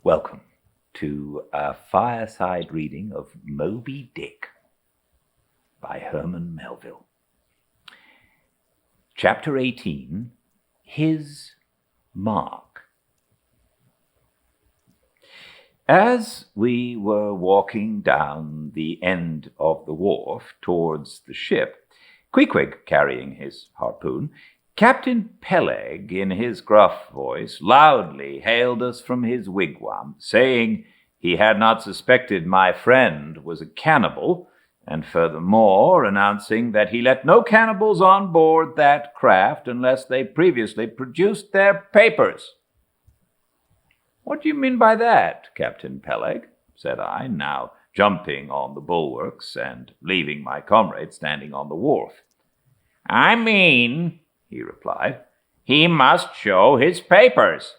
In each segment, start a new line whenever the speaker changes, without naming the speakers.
Welcome to a fireside reading of Moby Dick by Herman Melville. Chapter 18, His Mark. As we were walking down the end of the wharf towards the ship, Queequeg carrying his harpoon, Captain Peleg, in his gruff voice, loudly hailed us from his wigwam, saying he had not suspected my friend was a cannibal, and furthermore announcing that he let no cannibals on board that craft unless they previously produced their papers. "What do you mean by that, Captain Peleg?" said I, now jumping on the bulwarks and leaving my comrade standing on the wharf. "I mean," he replied, "he must show his papers."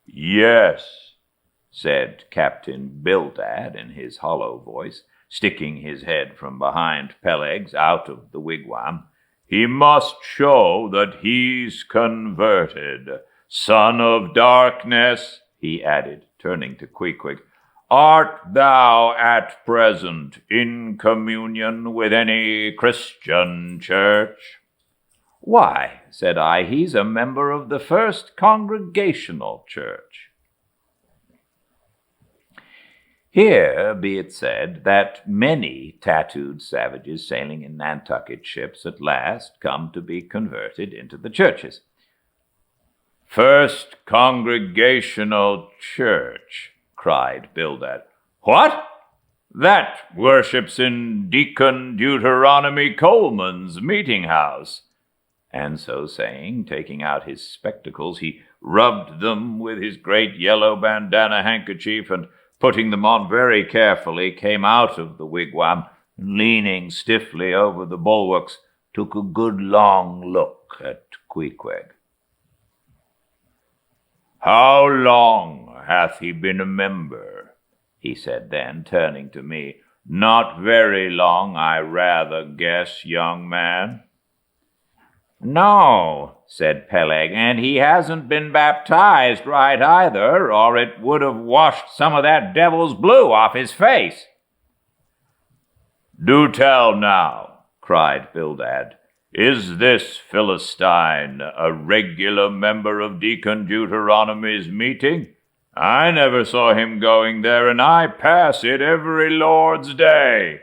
"Yes," said Captain Gildart in his hollow voice, sticking his head from behind Peleg's out of the wigwam. "He must show that he's converted. Son of darkness," he added, turning to Queequeg, "art thou at present in communion with any Christian church?" "Why," said I, "he's a member of the First Congregational Church." Here be it said that many tattooed savages sailing in Nantucket ships at last come to be converted into the churches. "First Congregational Church," cried Gildart. "What? That worships in Deacon Deuteronomy Coleman's meeting house." And so saying, taking out his spectacles, he rubbed them with his great yellow bandana handkerchief, and putting them on very carefully, came out of the wigwam, and leaning stiffly over the bulwarks, took a good long look at Queequeg. "How long hath he been a member?" he said then, turning to me. "Not very long, I rather guess, young man." "No," said Peleg, "and he hasn't been baptized right either, or it would have washed some of that devil's blue off his face." "Do tell now," cried Gildart, "is this Philistine a regular member of Deacon Deuteronomy's meeting? I never saw him going there, and I pass it every Lord's Day."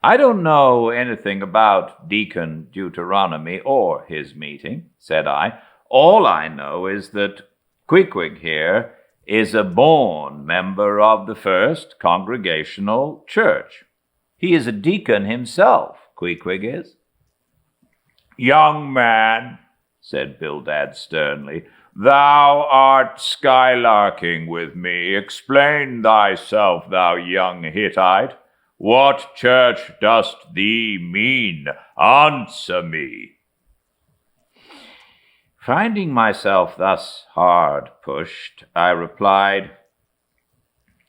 "I don't know anything about Deacon Deuteronomy or his meeting," said I. "All I know is that Queequeg here is a born member of the First Congregational Church. He is a deacon himself, Queequeg is." "Young man," said Gildart sternly, "thou art skylarking with me. Explain thyself, thou young Hittite. What church dost thee mean? Answer me." Finding myself thus hard pushed, I replied,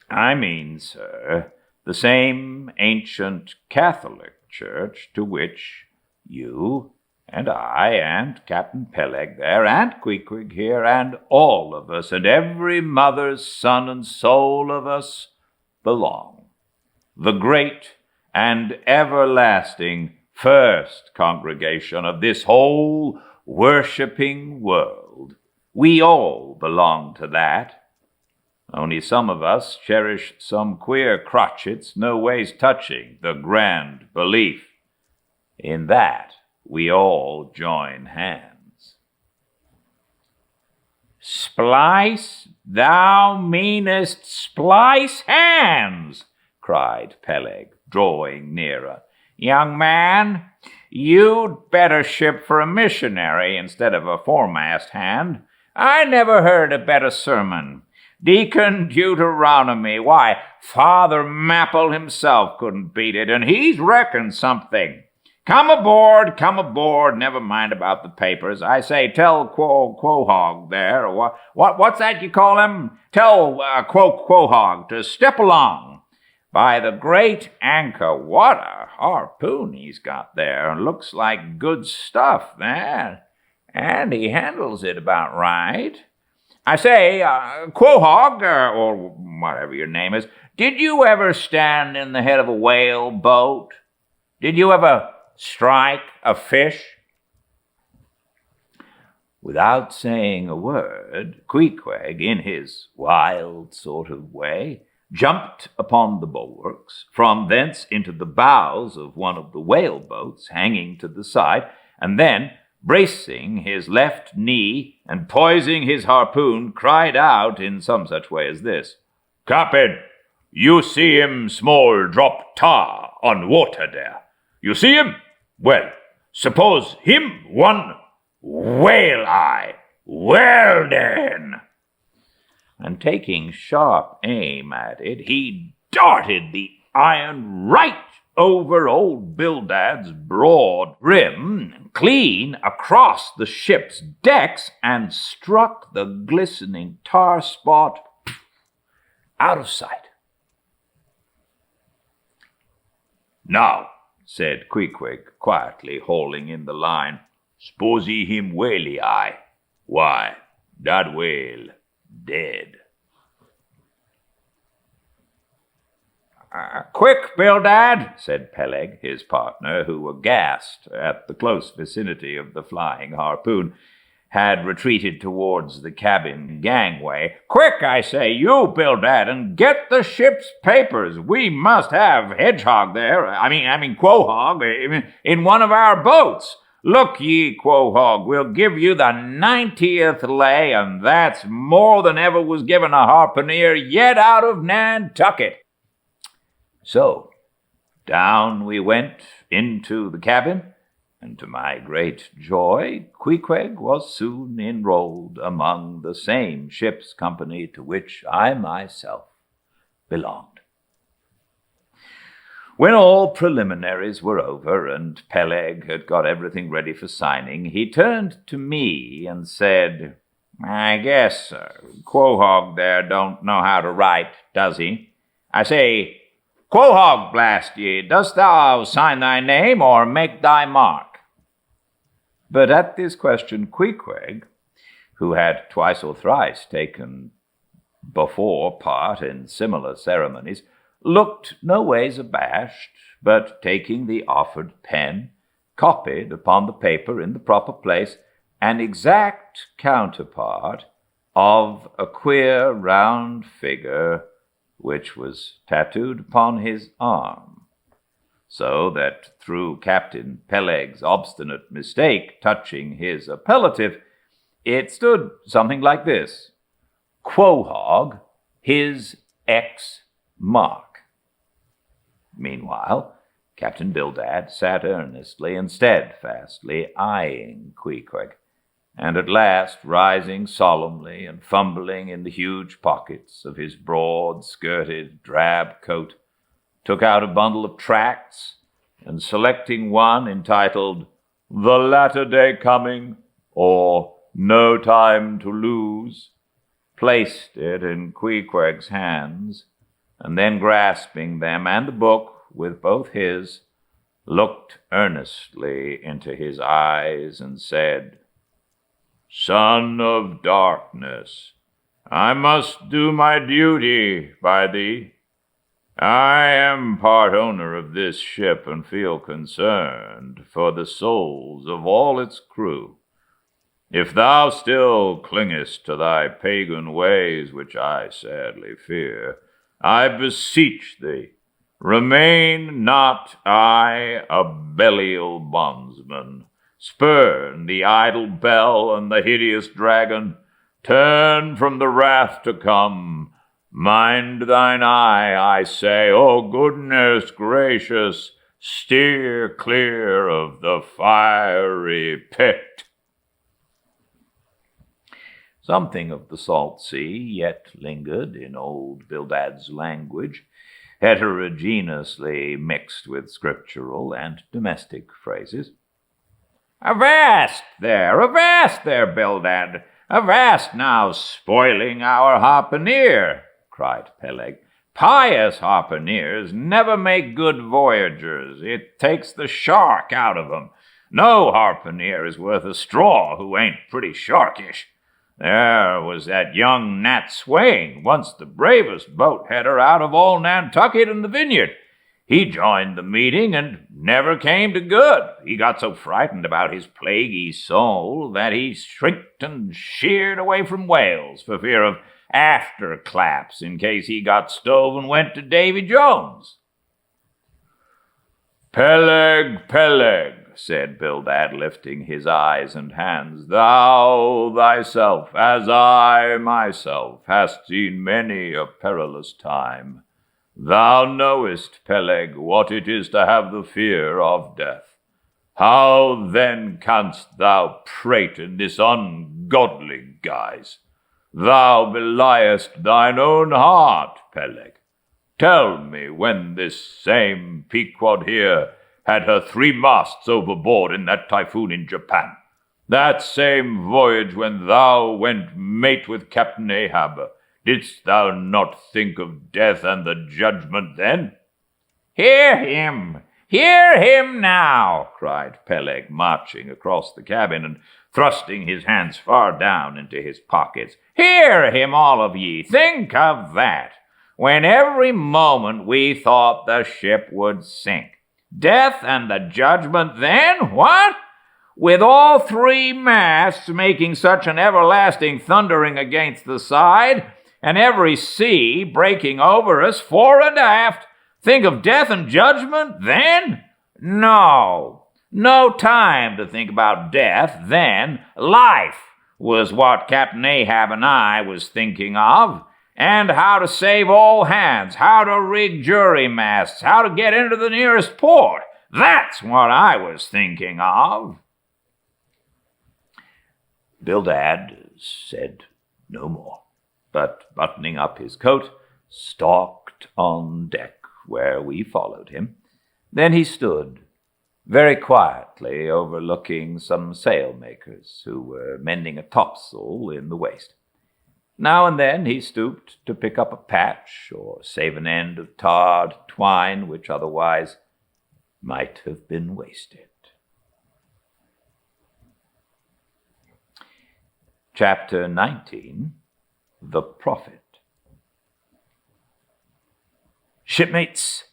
"I mean, sir, the same ancient Catholic church to which you and I and Captain Peleg there and Queequeg here and all of us and every mother's son and soul of us belong. The great and everlasting First Congregation of this whole worshipping world. We all belong to that. Only some of us cherish some queer crotchets no ways touching the grand belief. In that we all join hands." "Splice? Thou meanest splice hands!" cried Peleg, drawing nearer. "Young man, you'd better ship for a missionary instead of a foremast hand. I never heard a better sermon. Deacon Deuteronomy, why, Father Mapple himself couldn't beat it, and he's reckoned something. Come aboard, never mind about the papers. I say, tell Quahog there, what's that you call him? Tell Quahog to step along. By the great anchor, what a harpoon he's got there. Looks like good stuff, that. And he handles it about right. I say, Quahog, or whatever your name is, did you ever stand in the head of a whale boat? Did you ever strike a fish? Without saying a word, Queequeg, in his wild sort of way, jumped upon the bulwarks, from thence into the bows of one of the whale-boats hanging to the side, and then, bracing his left knee and poising his harpoon, cried out in some such way as this, "Captain, you see him small drop tar on water there. You see him? Well, suppose him one whale eye. Well then." And taking sharp aim at it, he darted the iron right over old Bildad's broad rim, clean across the ship's decks, and struck the glistening tar spot out of sight. "Now," said Queequeg, quietly hauling in the line, "s'pose he him whaley eye. Why, that whale dead." "Quick, Bildad," said Peleg, his partner, who, aghast at the close vicinity of the flying harpoon, had retreated towards the cabin gangway. "Quick, I say, you, Bildad, and get the ship's papers. We must have Hedgehog there, I mean Quahog, in one of our boats. Look ye, Quahog, we'll give you the 90th lay, and that's more than ever was given a harpooner yet out of Nantucket." So down we went into the cabin, and to my great joy, Queequeg was soon enrolled among the same ship's company to which I myself belonged. When all preliminaries were over and Peleg had got everything ready for signing, he turned to me and said, "I guess Quahog there don't know how to write, does he? I say, Quahog, blast ye, dost thou sign thy name or make thy mark?" But at this question Queequeg, who had twice or thrice taken before part in similar ceremonies, looked no ways abashed, but taking the offered pen, copied upon the paper in the proper place an exact counterpart of a queer round figure which was tattooed upon his arm, so that through Captain Peleg's obstinate mistake touching his appellative, it stood something like this: Quahog, his ex-mark. Meanwhile, Captain Bildad sat earnestly and steadfastly eyeing Queequeg, and at last, rising solemnly and fumbling in the huge pockets of his broad-skirted drab coat, took out a bundle of tracts, and selecting one entitled "The Latter Day Coming," or "No Time to Lose," placed it in Queequeg's hands, and then grasping them and the book with both his, looked earnestly into his eyes and said, "Son of darkness, I must do my duty by thee. I am part owner of this ship and feel concerned for the souls of all its crew. If thou still clingest to thy pagan ways, which I sadly fear, I beseech thee, remain not I a Belial bondsman. Spurn the idle bell and the hideous dragon. Turn from the wrath to come. Mind thine eye, I say, O goodness gracious, steer clear of the fiery pit." Something of the salt sea yet lingered in old Bildad's language, heterogeneously mixed with scriptural and domestic phrases. Avast there, Bildad! Avast now, spoiling our harpooner!" cried Peleg. "Pious harpooneers never make good voyagers. It takes the shark out of 'em. No harpooner is worth a straw who ain't pretty sharkish. There was that young Nat Swain, once the bravest boat header out of all Nantucket and the Vineyard. He joined the meeting and never came to good. He got so frightened about his plaguey soul that he shrieked and sheered away from Wales for fear of afterclaps in case he got stove and went to Davy Jones. Peleg, Peleg, said Bildad, lifting his eyes and hands, thou thyself, as I myself, hast seen many a perilous time. Thou knowest, Peleg, what it is to have the fear of death. How then canst thou prate in this ungodly guise? Thou beliest thine own heart, Peleg. Tell me when this same Pequod here had her 3 masts overboard in that typhoon in Japan. That same voyage when thou went mate with Captain Ahab, didst thou not think of death and the judgment then? Hear him now, cried Peleg, marching across the cabin and thrusting his hands far down into his pockets. Hear him, all of ye. Think of that, when every moment we thought the ship would sink. Death and the judgment then? What? With all 3 masts making such an everlasting thundering against the side, and every sea breaking over us fore and aft, think of death and judgment then? No time to think about death then. Life was what Captain Ahab and I was thinking of, and how to save all hands, how to rig jury masts, how to get into the nearest port. That's what I was thinking of. Bildad said no more, but buttoning up his coat, stalked on deck, where we followed him. Then he stood very quietly overlooking some sailmakers who were mending a topsail in the waist. Now and then he stooped to pick up a patch or save an end of tarred twine which otherwise might have been wasted. Chapter 19, The Prophet. Shipmates,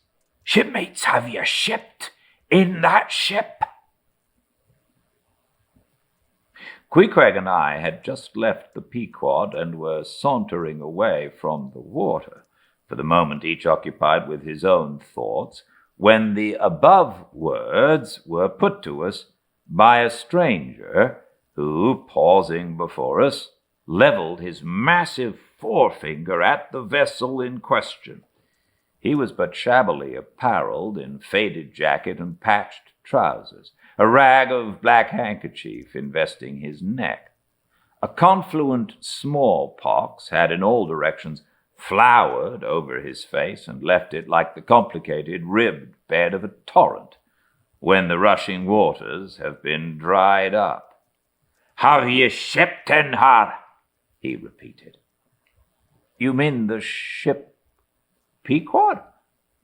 have you shipped in that ship? Queequeg and I had just left the Pequod and were sauntering away from the water, for the moment each occupied with his own thoughts, when the above words were put to us by a stranger who, pausing before us, levelled his massive forefinger at the vessel in question. He was but shabbily apparelled in faded jacket and patched trousers, a rag of black handkerchief investing his neck. A confluent smallpox had in all directions flowered over his face and left it like the complicated ribbed bed of a torrent when the rushing waters have been dried up. "Have ye shipped in her?" he repeated. "You mean the ship Pequod,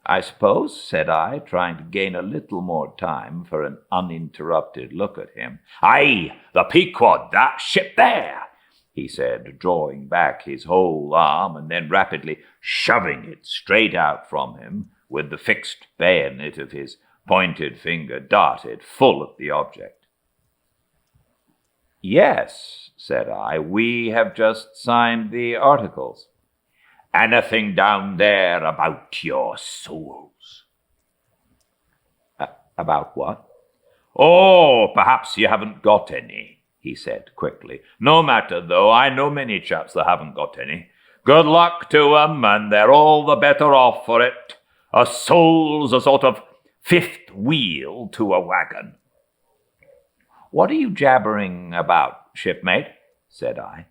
I suppose," said I, trying to gain a little more time for an uninterrupted look at him. "Aye, the Pequod, that ship there," he said, drawing back his whole arm and then rapidly shoving it straight out from him, with the fixed bayonet of his pointed finger darted full at the object. "Yes," said I, "we have just signed the articles." "Anything down there about your souls?" About what?" "Oh, perhaps you haven't got any," he said quickly. "No matter, though, I know many chaps that haven't got any. Good luck to 'em, and they're all the better off for it. A soul's a sort of fifth wheel to a wagon." "What are you jabbering about, shipmate?" said I.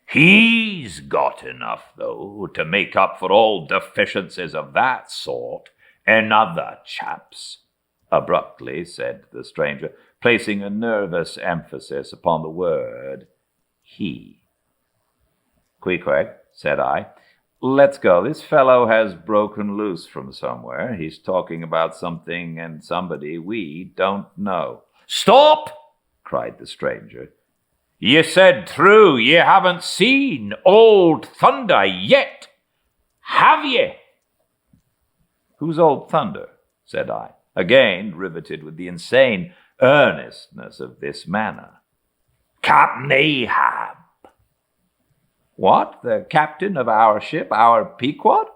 "He's got enough, though, to make up for all deficiencies of that sort in other chaps," abruptly said the stranger, placing a nervous emphasis upon the word he. "Queequeg," said I, "let's go. This fellow has broken loose from somewhere. He's talking about something and somebody we don't know." "Stop!" cried the stranger. Ye said true, ye haven't seen Old Thunder yet, have ye? Who's Old Thunder? Said I, again riveted with the insane earnestness of this manner. Captain Ahab. What, the captain of our ship, our Pequod?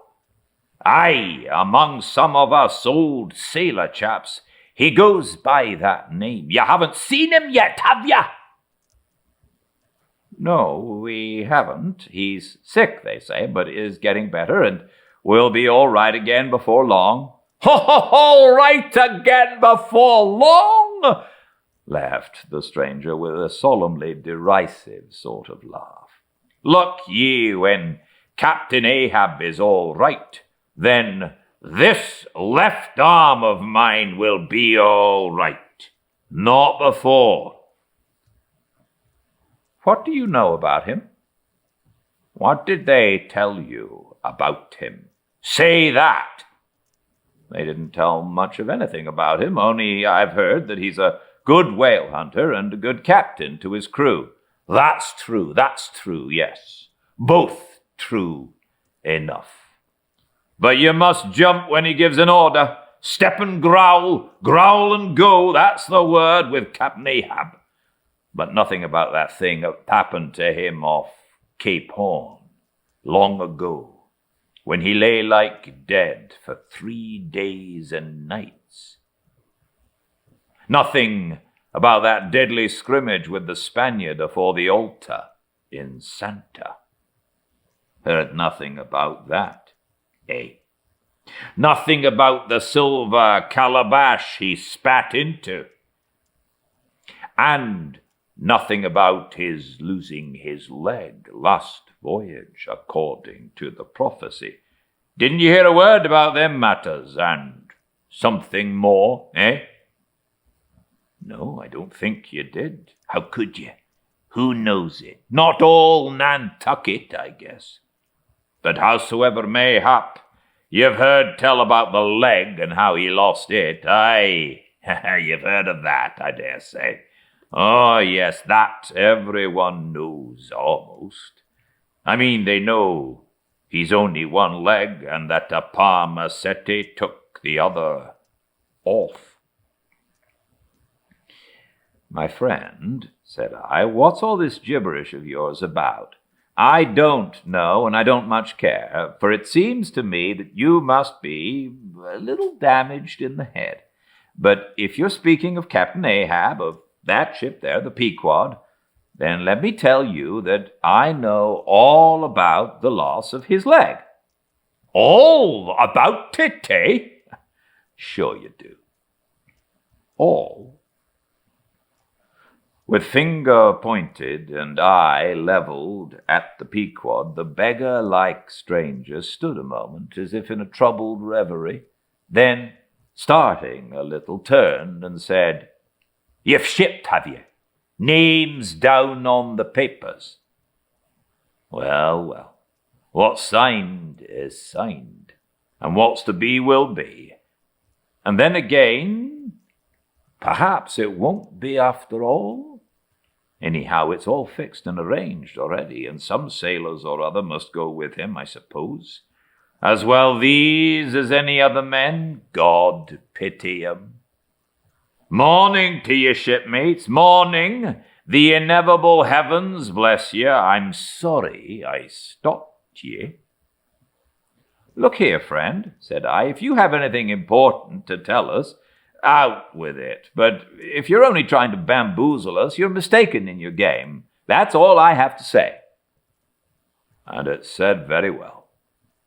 Aye, among some of us old sailor chaps, he goes by that name. You haven't seen him yet, have you? No, we haven't. He's sick, they say, but is getting better and will be all right again before long. All right again before long, laughed the stranger with a solemnly derisive sort of laugh. Look ye, when Captain Ahab is all right, then this left arm of mine will be all right. Not before. What do you know about him? What did they tell you about him? Say that. They didn't tell much of anything about him, only I've heard that he's a good whale hunter and a good captain to his crew. That's true, yes. Both true enough. But you must jump when he gives an order. Step and growl and go, that's the word with Captain Ahab. But nothing about that thing that happened to him off Cape Horn long ago, when he lay like dead for 3 days and nights. Nothing about that deadly scrimmage with the Spaniard afore the altar in Santa. Heard nothing about that, eh? Nothing about the silver calabash he spat into. And nothing about his losing his leg last voyage, according to the prophecy. Didn't you hear a word about them matters and something more, eh? No, I don't think you did. How could you? Who knows it? Not all Nantucket, I guess. But howsoever mayhap, you've heard tell about the leg and how he lost it. Aye, you've heard of that, I dare say. Oh, yes, that everyone knows, almost. I mean, they know he's only one leg and that the Parmasette took the other off. My friend, said I, what's all this gibberish of yours about? I don't know, and I don't much care, for it seems to me that you must be a little damaged in the head. But if you're speaking of Captain Ahab, of that ship there, the Pequod, then let me tell you that I know all about the loss of his leg. All about it, eh? Sure you do. All. With finger pointed and eye leveled at the Pequod, the beggar-like stranger stood a moment as if in a troubled reverie, then, starting a little, turned and said, You've shipped, have you? Names down on the papers. Well, what's signed is signed, and what's to be will be. And then again, perhaps it won't be after all. Anyhow, it's all fixed and arranged already, and some sailors or other must go with him, I suppose. As well these as any other men, God pity 'em. Morning to ye, shipmates, morning. The ineffable heavens bless ye. I'm sorry I stopped ye. Look here, friend, said I, if you have anything important to tell us, out with it. But if you're only trying to bamboozle us, you're mistaken in your game. That's all I have to say. And it's said very well.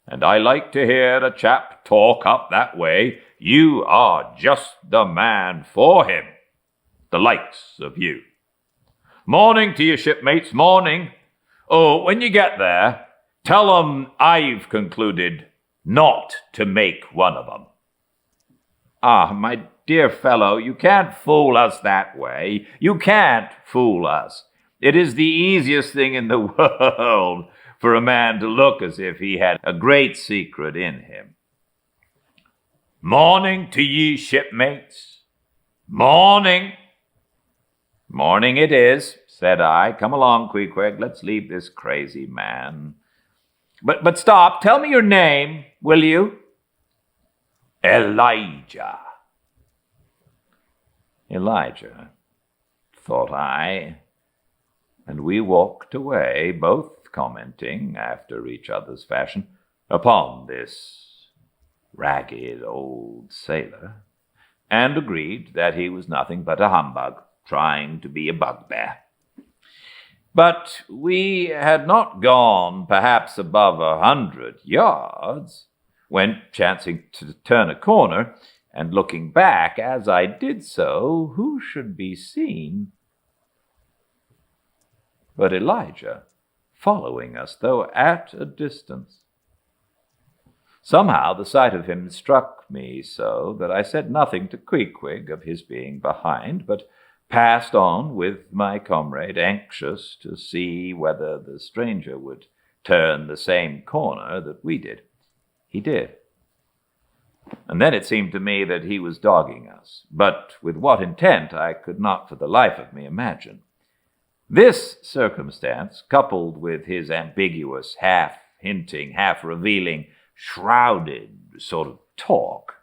And I like to hear a chap talk up that way. You are just the man for him, the likes of you. Morning to you, shipmates, morning. Oh, when you get there, tell 'em I've concluded not to make one of 'em. Ah, my dear fellow, you can't fool us that way. You can't fool us. It is the easiest thing in the world for a man to look as if he had a great secret in him. Morning to ye, shipmates. Morning. Morning it is, said I. "Come along, Queequeg. Let's leave this crazy man." But stop. Tell me your name, will you?" "Elijah." "Elijah," thought I, and we walked away, both commenting, after each other's fashion, upon this ragged old sailor, and agreed that he was nothing but a humbug, trying to be a bugbear. But we had not gone perhaps above 100 yards, when, chancing to turn a corner, and looking back as I did so, who should be seen but Elijah, following us, though at a distance. Somehow the sight of him struck me so that I said nothing to Queequeg of his being behind, but passed on with my comrade, anxious to see whether the stranger would turn the same corner that we did. He did. And then it seemed to me that he was dogging us, but with what intent I could not for the life of me imagine. This circumstance, coupled with his ambiguous, half-hinting, half-revealing, shrouded sort of talk,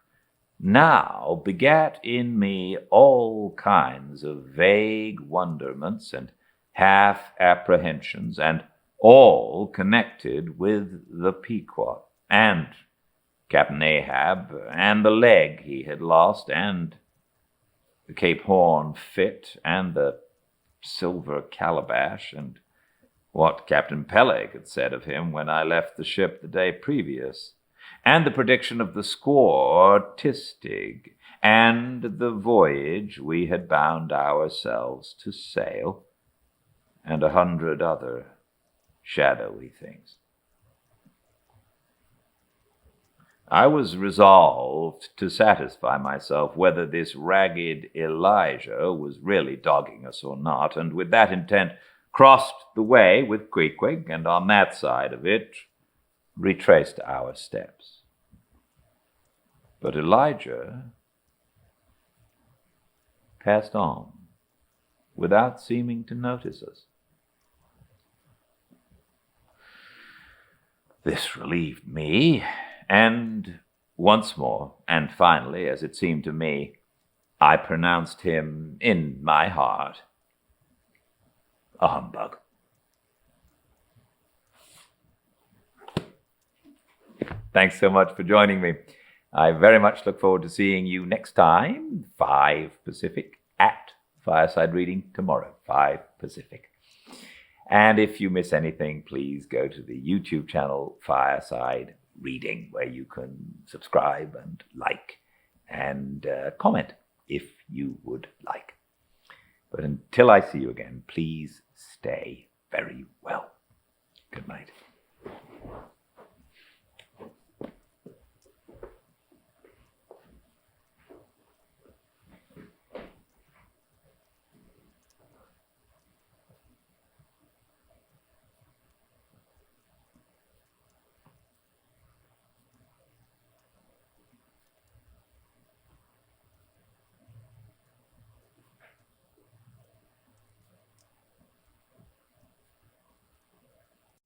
now begat in me all kinds of vague wonderments and half-apprehensions, and all connected with the Pequot, and Captain Ahab, and the leg he had lost, and the Cape Horn fit, and the silver calabash, and what Captain Peleg had said of him when I left the ship the day previous, and the prediction of the squaw Tistig, and the voyage we had bound ourselves to sail, and 100 other shadowy things. I was resolved to satisfy myself whether this ragged Elijah was really dogging us or not, and with that intent crossed the way with Queequeg, and on that side of it retraced our steps. But Elijah passed on without seeming to notice us. This relieved me, and once more, and finally, as it seemed to me, I pronounced him in my heart a humbug. Thanks so much for joining me. I very much look forward to seeing you next time, 5 Pacific, at Fireside Reading tomorrow, 5 Pacific. And if you miss anything, please go to the YouTube channel Fireside Reading, where you can subscribe and like and comment if you would like. But until I see you again, please stay very well. Good night.